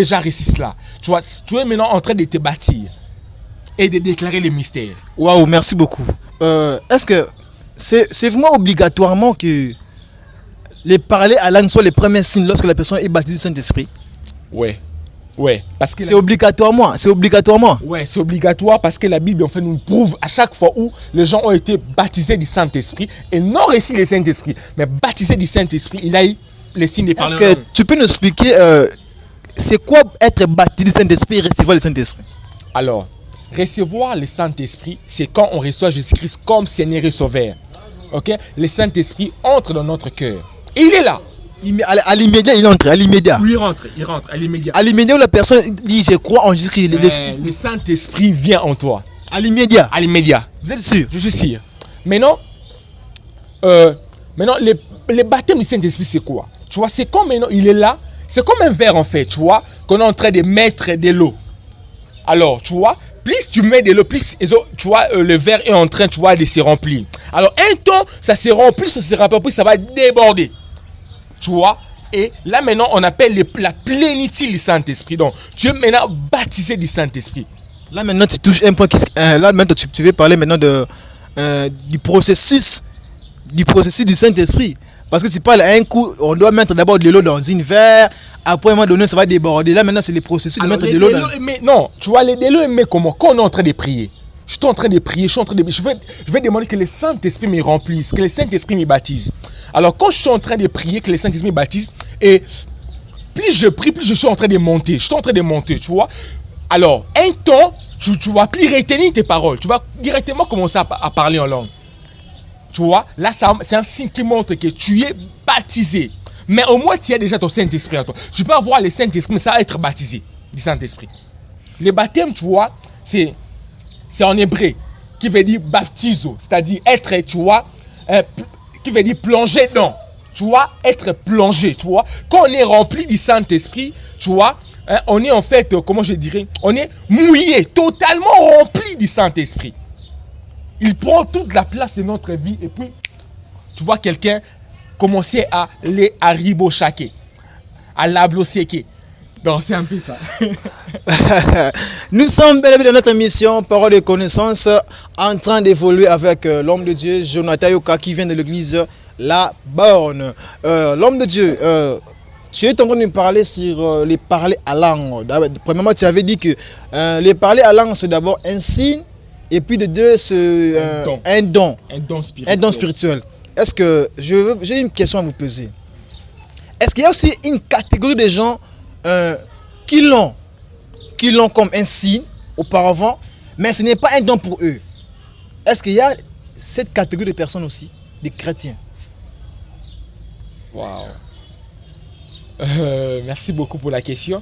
déjà réussi cela. Tu es maintenant en train de te bâtir et de déclarer les mystères. Waouh, merci beaucoup. Est-ce que c'est vraiment obligatoirement que les parler à langue sont les premiers signes lorsque la personne est baptisée du Saint-Esprit? Ouais, parce que c'est obligatoirement. Ouais, c'est obligatoire parce que la Bible en fait nous prouve à chaque fois où les gens ont été baptisés du Saint-Esprit et non reçus le Saint-Esprit, mais baptisés du Saint-Esprit, il a eu les signes de parler. Est-ce que tu peux nous expliquer c'est quoi être baptisé du Saint-Esprit et recevoir le Saint-Esprit? Alors, recevoir le Saint-Esprit, c'est quand on reçoit Jésus-Christ comme Seigneur et Sauveur. Ok? Le Saint-Esprit entre dans notre cœur. Et il est là. À l'immédiat, il entre, à l'immédiat. Oui, il rentre, à l'immédiat. À l'immédiat où la personne dit je crois en Jésus-Christ. Le Saint-Esprit vient en toi. À l'immédiat. À l'immédiat. Vous êtes sûr? Je suis sûr. Maintenant, les baptêmes du Saint-Esprit, c'est quoi? Tu vois, c'est comme maintenant, il est là. C'est comme un verre en fait, tu vois, qu'on est en train de mettre de l'eau. Alors, tu vois, plus tu mets de l'eau, plus tu vois, le verre est en train, tu vois, de se remplir. Alors, un temps, ça se remplit, plus ça va déborder. Tu vois, et là maintenant, on appelle la plénitude du Saint-Esprit. Donc, tu es maintenant baptisé du Saint-Esprit. Là maintenant, tu touches un point. Là maintenant, tu veux parler maintenant du processus du Saint-Esprit. Parce que tu parles à un coup, on doit mettre d'abord de l'eau dans une verre. Après, à un moment donné, ça va déborder. Là maintenant, c'est le processus de mettre de l'eau dans... Non, tu vois, de l'eau, mais comment? Quand on est en train de prier, je suis en train de prier, je vais demander que le Saint-Esprit me remplisse, que le Saint-Esprit me baptise. Alors quand je suis en train de prier, que le Saint-Esprit me baptise, et plus je prie, plus je suis en train de monter. Je suis en train de monter, tu vois. Alors, un temps, tu vas plus retenir tes paroles. Tu vas directement commencer à parler en langue. Tu vois, là, c'est un signe qui montre que tu es baptisé. Mais au moins, tu as déjà ton Saint-Esprit en toi. Tu peux avoir le Saint-Esprit, mais ça va être baptisé du Saint-Esprit. Le baptême, tu vois, c'est en hébreu, qui veut dire baptizo, c'est-à-dire être, tu vois, qui veut dire plonger dans, tu vois, être plongé, tu vois. Quand on est rempli du Saint-Esprit, tu vois, on est en fait, comment je dirais, on est mouillé, totalement rempli du Saint-Esprit. Il prend toute la place de notre vie et puis, tu vois quelqu'un commencer à les ribochaquer, à l'ablosséquer. Donc c'est un peu ça. Nous sommes bel et bien dans notre émission Parole de connaissance en train d'évoluer avec l'homme de Dieu Jonathan Yoka qui vient de l'église La Borne. L'homme de Dieu, tu es en train de nous parler sur les parler à langue. Premièrement, tu avais dit que les parler à langue c'est d'abord un signe et puis de deux c'est un don spirituel. Un don spirituel. Est-ce que j'ai une question à vous poser? Est-ce qu'il y a aussi une catégorie de gens qui l'ont comme un signe auparavant, mais ce n'est pas un don pour eux? Est-ce qu'il y a cette catégorie de personnes aussi, des chrétiens? Waouh. Merci beaucoup pour la question.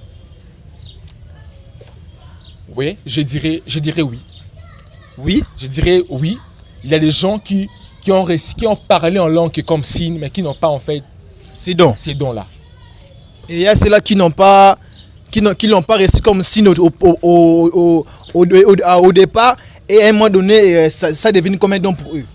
Oui, je dirais oui. Oui, je dirais oui. Il y a des gens qui ont parlé en langue comme signe, mais qui n'ont pas en fait ces dons-là. Et il y a ceux-là qui l'ont pas reçu comme signe au départ, et à un moment donné, ça devient comme un don pour eux.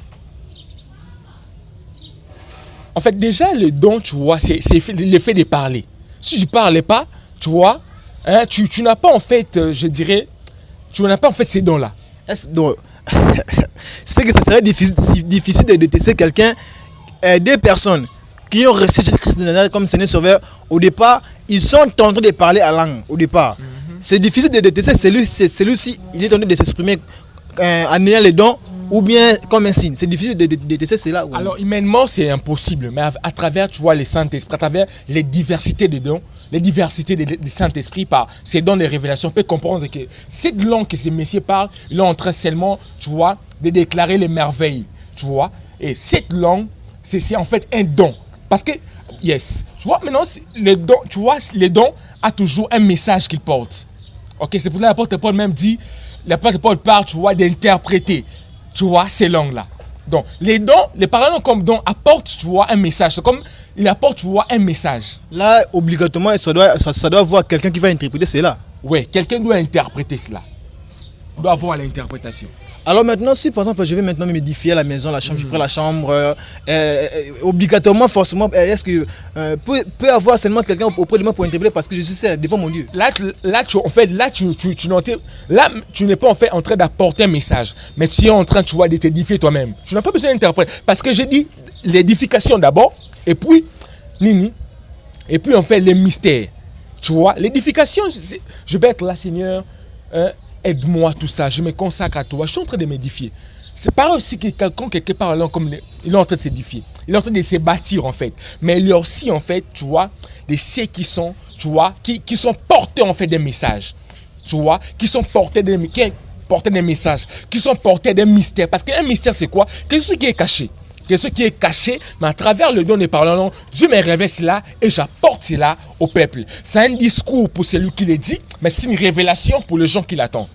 En fait, déjà, le don, tu vois, c'est l'effet de parler. Si tu ne parlais pas, tu vois, hein, tu n'as pas en fait, je dirais, tu n'as pas en fait ces dons-là. Donc, c'est que ça serait difficile de détester quelqu'un, des personnes qui ont reçu Jésus-Christ comme Seigneur Sauveur. Au départ, ils sont en train de parler à langue. Au départ, c'est difficile de détester celui-ci. Il est en train de s'exprimer en ayant les dons ou bien comme un signe. C'est difficile de détester cela. Alors, humainement, c'est impossible. Mais à travers, tu vois, les Saint-Esprit, à travers les diversités des dons, les diversités des Saint-Esprit, par ces dons de révélation, on peut comprendre que cette langue que ces messieurs parlent, ils sont en train seulement, tu vois, de déclarer les merveilles. Tu vois. Et cette langue, c'est en fait un don. Parce que, yes, tu vois, maintenant, les dons, tu vois, les dons a toujours un message qu'ils portent. Ok, c'est pour ça que l'apôtre Paul même dit, l'apôtre Paul parle, tu vois, d'interpréter, tu vois, ces langues-là. Donc, les dons, les paroles comme dons apportent, tu vois, un message. C'est comme, il apporte, tu vois, un message. Là, obligatoirement, ça doit avoir quelqu'un qui va interpréter cela. Oui, quelqu'un doit interpréter cela. Il doit avoir l'interprétation. Alors maintenant, si par exemple je vais maintenant m'édifier la maison, la chambre, je prends la chambre, obligatoirement, forcément, est-ce que peut avoir seulement quelqu'un auprès de moi pour interpeller parce que je suis seul devant mon Dieu? Tu n'es pas en fait en train d'apporter un message, mais tu es en train, tu vois, de t'édifier toi-même. Tu n'as pas besoin d'interpréter. Parce que j'ai dit l'édification d'abord, et puis, et puis on fait les mystères. Tu vois, l'édification, je vais être là, Seigneur, aide-moi, tout ça, je me consacre à toi, je suis en train de m'édifier. C'est pareil aussi que quand quelqu'un parle comme il est en train de s'édifier, il est en train de se bâtir en fait. Mais il y a aussi en fait, tu vois, des ceux qui sont, tu vois, qui sont porteurs en fait des messages. Tu vois, qui sont porteurs des messages, qui sont porteurs des mystères. Parce qu'un mystère c'est quoi? Quelque chose qui est caché. Quelque chose qui est caché, mais à travers le don des paroles, Dieu me révèle cela et j'apporte cela au peuple. C'est un discours pour celui qui le dit, mais c'est une révélation pour les gens qui l'attendent.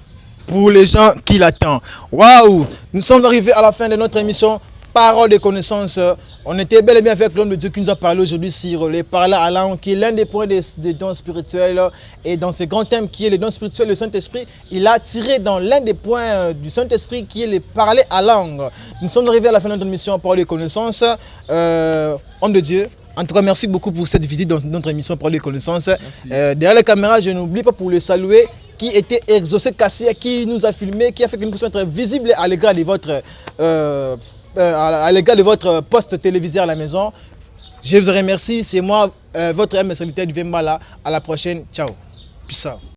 Pour les gens qui l'attendent. Waouh! Nous sommes arrivés à la fin de notre émission Parole de connaissance. On était bel et bien avec l'homme de Dieu qui nous a parlé aujourd'hui sur les paroles à langue, qui est l'un des points des dons spirituels. Et dans ce grand thème qui est le don spirituel, le Saint-Esprit, il a tiré dans l'un des points du Saint-Esprit qui est les parler à langue. Nous sommes arrivés à la fin de notre émission Parole de connaissance. Homme de Dieu. En tout cas, merci beaucoup pour cette visite dans notre émission Parole de connaissance. Derrière la caméra, je n'oublie pas pour le saluer, qui était Exaucé Cassia, qui nous a filmé, qui a fait que nous puissions être visibles à l'égard de votre poste télévisé à la maison. Je vous remercie. C'est moi, votre M. Solitaire du Vembala. À la prochaine. Ciao. Peace out.